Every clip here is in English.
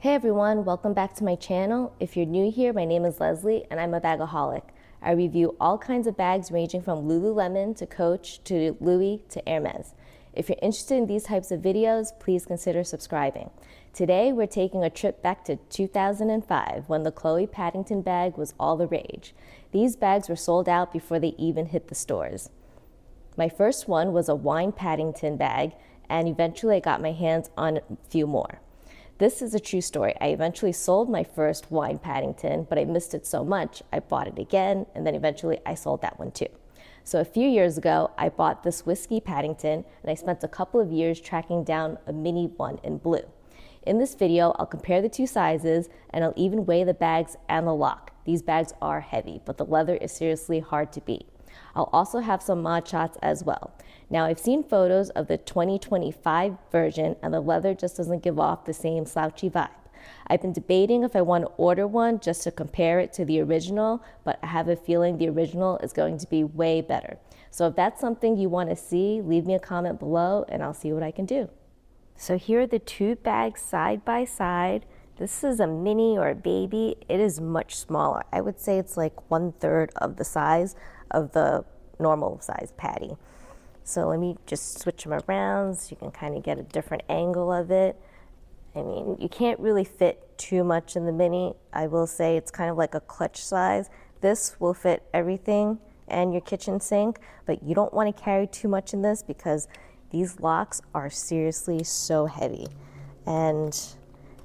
Hey everyone, welcome back to my channel. If you're new here, my name is Leslie and I'm a bagaholic. I review all kinds of bags ranging from Lululemon to Coach to Louis to Hermes. If you're interested in these types of videos, please consider subscribing. Today we're taking a trip back to 2005 when the Chloé Paddington bag was all the rage. These bags were sold out before they even hit the stores. My first one was a wine Paddington bag, and eventually I got my hands on a few more. This is a true story. I eventually sold my first wine Paddington, but I missed it so much, I bought it again, and then eventually I sold that one too. So a few years ago, I bought this whiskey Paddington, and I spent a couple of years tracking down a mini one in blue. In this video, I'll compare the two sizes, and I'll even weigh the bags and the lock. These bags are heavy, but the leather is seriously hard to beat. I'll also have some mod shots as well. Now, I've seen photos of the 2025 version and the leather just doesn't give off the same slouchy vibe. I've been debating if I want to order one just to compare it to the original, but I have a feeling the original is going to be way better. So if that's something you want to see, leave me a comment below and I'll see what I can do. So here are the two bags side by side. This is a mini or a baby. It is much smaller. I would say it's like 1/3 of the size of the normal size patty. So let me just switch them around so you can kind of get a different angle of it. I mean, you can't really fit too much in the mini. I will say it's kind of like a clutch size. This will fit everything and your kitchen sink, but you don't want to carry too much in this because these locks are seriously so heavy. And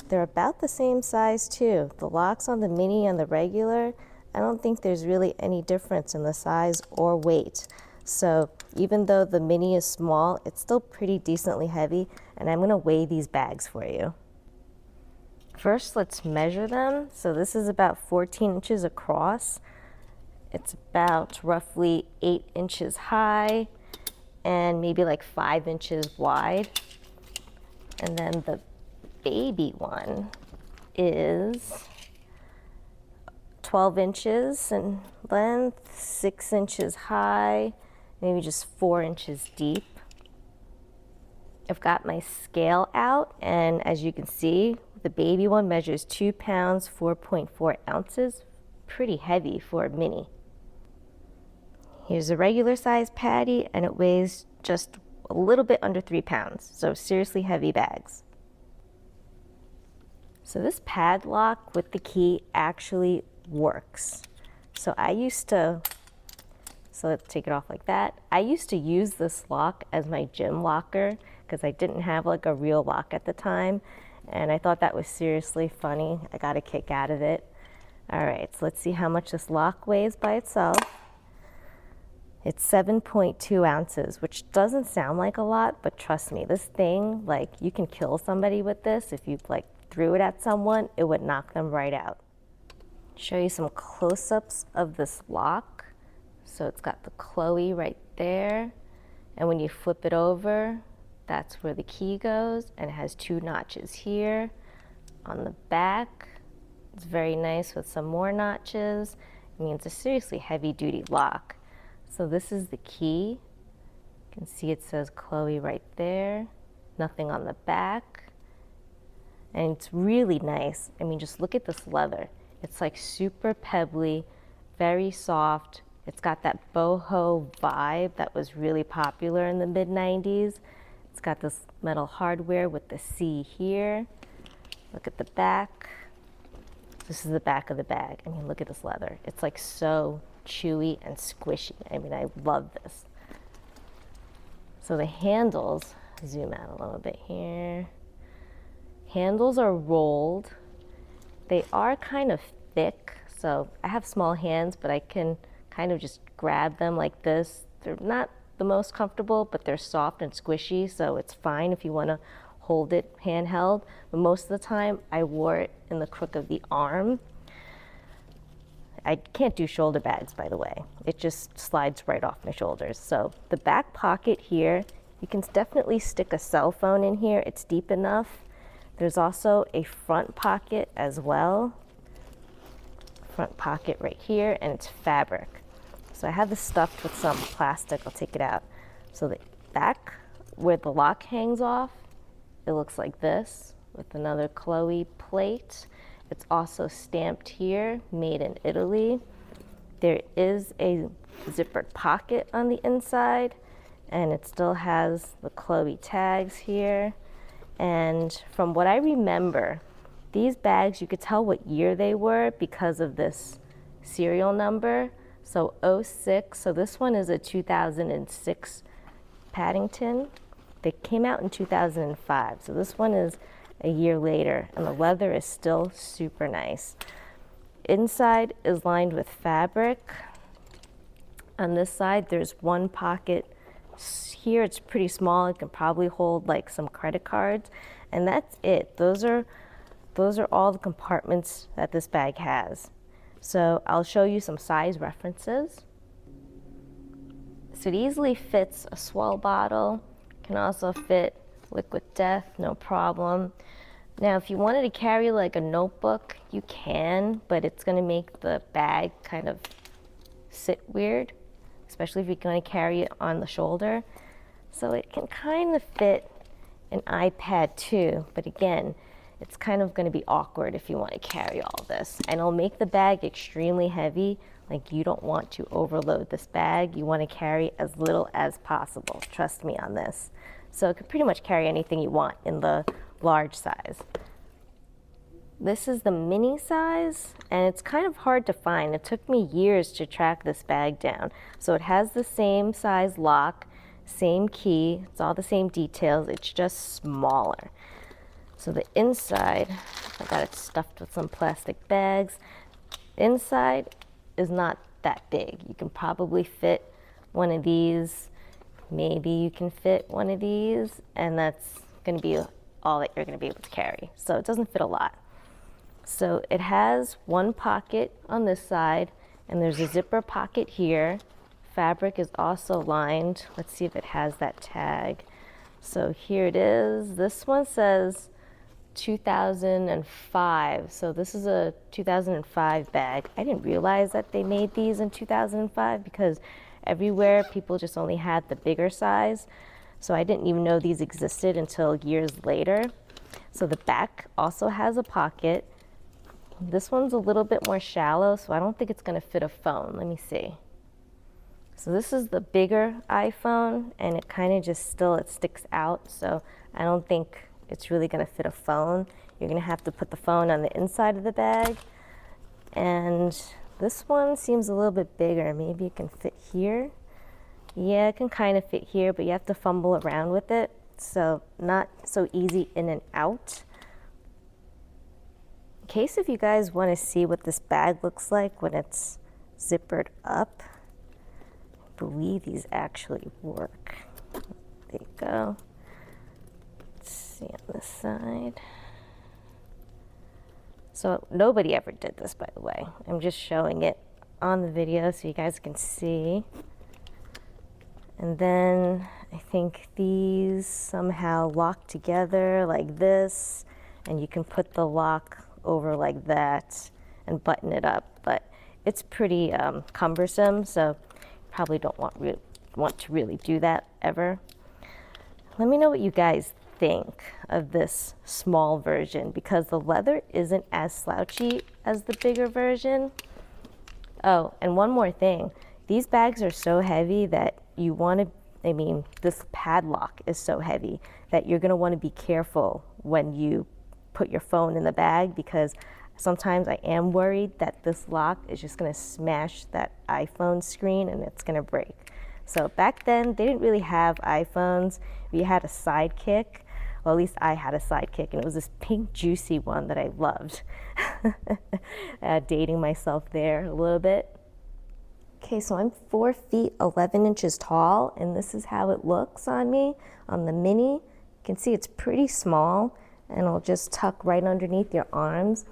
they're about the same size too. The locks on the mini and the regular, I don't think there's really any difference in the size or weight. So even though the mini is small, it's still pretty decently heavy, and I'm gonna weigh these bags for you. First, let's measure them. So this is about 14 inches across. It's about roughly 8 inches high and maybe like 5 inches wide. And then the baby one is 12 inches in length, 6 inches high, maybe just 4 inches deep. I've got my scale out, and as you can see, the baby one measures 2 pounds, 4.4 ounces. Pretty heavy for a mini. Here's a regular size patty, and it weighs just a little bit under 3 pounds, so seriously heavy bags. So this padlock with the key actually works. So let's take it off like that. I used to use this lock as my gym locker because I didn't have like a real lock at the time, and I thought that was seriously funny. I got a kick out of it. All right, so let's see how much this lock weighs by itself. It's 7.2 ounces, which doesn't sound like a lot, but trust me, this thing, like, you can kill somebody with this. If you like threw it at someone, it would knock them right out. Show you some close-ups of this lock. So it's got the Chloé right there, and when you flip it over, that's where the key goes, and it has 2 notches here on the back. It's very nice with some more notches. I mean, it's a seriously heavy-duty lock. So this is the key. You can see it says Chloé right there. Nothing on the back, and it's really nice. I mean, just look at this leather. It's like super pebbly, very soft. It's got that boho vibe that was really popular in the mid-90s. It's got this metal hardware with the C here. Look at the back. This is the back of the bag. I mean, look at this leather. It's like so chewy and squishy. I mean, I love this. So the handles, zoom out a little bit here. Handles are rolled. They are kind of thick, so I have small hands, but I can kind of just grab them like this. They're not the most comfortable, but they're soft and squishy, so it's fine if you want to hold it handheld. But most of the time, I wore it in the crook of the arm. I can't do shoulder bags, by the way. It just slides right off my shoulders. So the back pocket here, you can definitely stick a cell phone in here. It's deep enough. There's also a front pocket as well. Front pocket right here, and it's fabric. So I have this stuffed with some plastic. I'll take it out. So the back, where the lock hangs off, it looks like this. with another Chloé plate. It's also stamped here, made in Italy. There is a zippered pocket on the inside, and it still has the Chloé tags here. And from what I remember, these bags, you could tell what year they were because of this serial number. So 06, so this one is a 2006 Paddington. They came out in 2005, so this one is a year later, and the leather is still super nice. Inside is lined with fabric. On this side, there's one pocket. Here it's pretty small. It can probably hold like some credit cards, and that's it. Those are all the compartments that this bag has. So I'll show you some size references. So it easily fits a swell bottle. Can also fit liquid death, no problem. Now, if you wanted to carry like a notebook, you can, but it's gonna make the bag kind of sit weird, especially if you're gonna carry it on the shoulder. So it can kind of fit an iPad too, but again, it's kind of gonna be awkward if you wanna carry all this. And it'll make the bag extremely heavy. Like, you don't want to overload this bag. You wanna carry as little as possible. Trust me on this. So it can pretty much carry anything you want in the large size. This is the mini size, and it's kind of hard to find. It took me years to track this bag down. So it has the same size lock, same key, it's all the same details, it's just smaller. So the inside, I got it stuffed with some plastic bags. Inside is not that big. You can probably fit one of these. Maybe you can fit one of these, and that's gonna be all that you're gonna be able to carry. So it doesn't fit a lot. So it has one pocket on this side, and there's a zipper pocket here. Fabric is also lined. Let's see if it has that tag. So here it is. This one says 2005. So this is a 2005 bag. I didn't realize that they made these in 2005 because everywhere people just only had the bigger size. So I didn't even know these existed until years later. So the back also has a pocket. This one's a little bit more shallow, so I don't think it's gonna fit a phone. Let me see. So this is the bigger iPhone, and it kind of just still, it sticks out. So I don't think it's really gonna fit a phone. You're gonna have to put the phone on the inside of the bag. And this one seems a little bit bigger. Maybe it can fit here. Yeah, it can kind of fit here, but you have to fumble around with it. So not so easy in and out. In case if you guys want to see what this bag looks like when it's zippered up, I believe these actually work. There you go. Let's see on this side. So nobody ever did this, by the way. I'm just showing it on the video so you guys can see. And then I think these somehow lock together like this, and you can put the lock over like that and button it up. But it's pretty cumbersome, so probably don't want to really do that ever. Let me know what you guys think of this small version, because the leather isn't as slouchy as the bigger version. Oh, and one more thing. These bags are so heavy that you want to, this padlock is so heavy that you're going to want to be careful when you put your phone in the bag, because sometimes I am worried that this lock is just going to smash that iPhone screen and it's going to break. So back then, they didn't really have iPhones. We had a sidekick. Well, at least I had a sidekick, and it was this pink juicy one that I loved. Dating myself there a little bit. Okay, so I'm 4 feet 11 inches tall, and this is how it looks on me on the mini. You can see it's pretty small, and it'll just tuck right underneath your arms.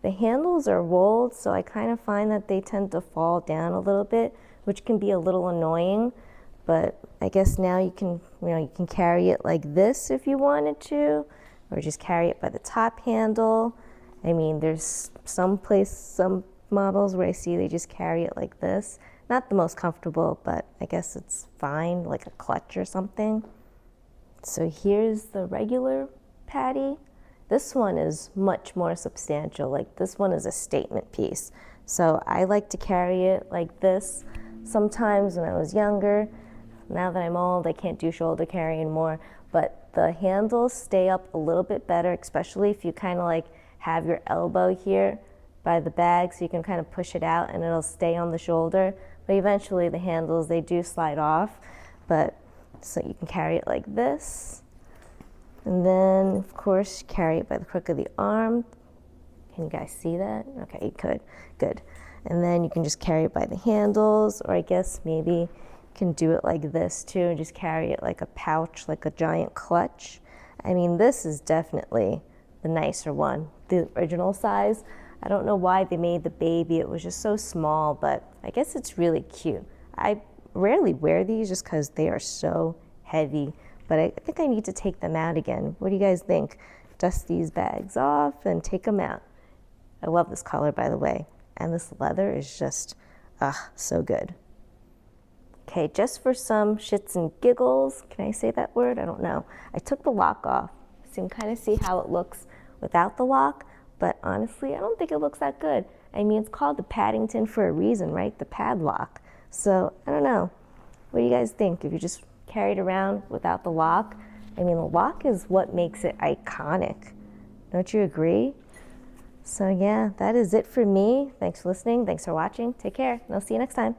The handles are rolled, so I kind of find that they tend to fall down a little bit, which can be a little annoying. But I guess now you can carry it like this if you wanted to, or just carry it by the top handle. I mean, there's some models where I see they just carry it like this. Not the most comfortable, but I guess it's fine, like a clutch or something. So here's the regular Patty, This one is much more substantial. Like this one is a statement piece. So I like to carry it like this. Sometimes when I was younger, now that I'm old, I can't do shoulder carry anymore, but the handles stay up a little bit better, especially if you kind of like have your elbow here by the bag, so you can kind of push it out and it'll stay on the shoulder. But eventually the handles, they do slide off, but so you can carry it like this. And then, of course, carry it by the crook of the arm. Can you guys see that? Okay, you could. Good. And then you can just carry it by the handles, or I guess maybe you can do it like this too, and just carry it like a pouch, like a giant clutch. I mean, this is definitely the nicer one. The original size, I don't know why they made the baby. It was just so small, but I guess it's really cute. I rarely wear these just because they are so heavy, but I think I need to take them out again. What do you guys think? Dust these bags off and take them out. I love this color, by the way, and this leather is just, so good. Okay, just for some shits and giggles, can I say that word? I don't know. I took the lock off, so you can kind of see how it looks without the lock, but honestly, I don't think it looks that good. I mean, it's called the Paddington for a reason, right? The padlock. So, I don't know. What do you guys think? If you just carry it around without the lock, I mean, the lock is what makes it iconic. Don't you agree? So yeah, that is it for me. Thanks for listening. Thanks for watching. Take care, and I'll see you next time.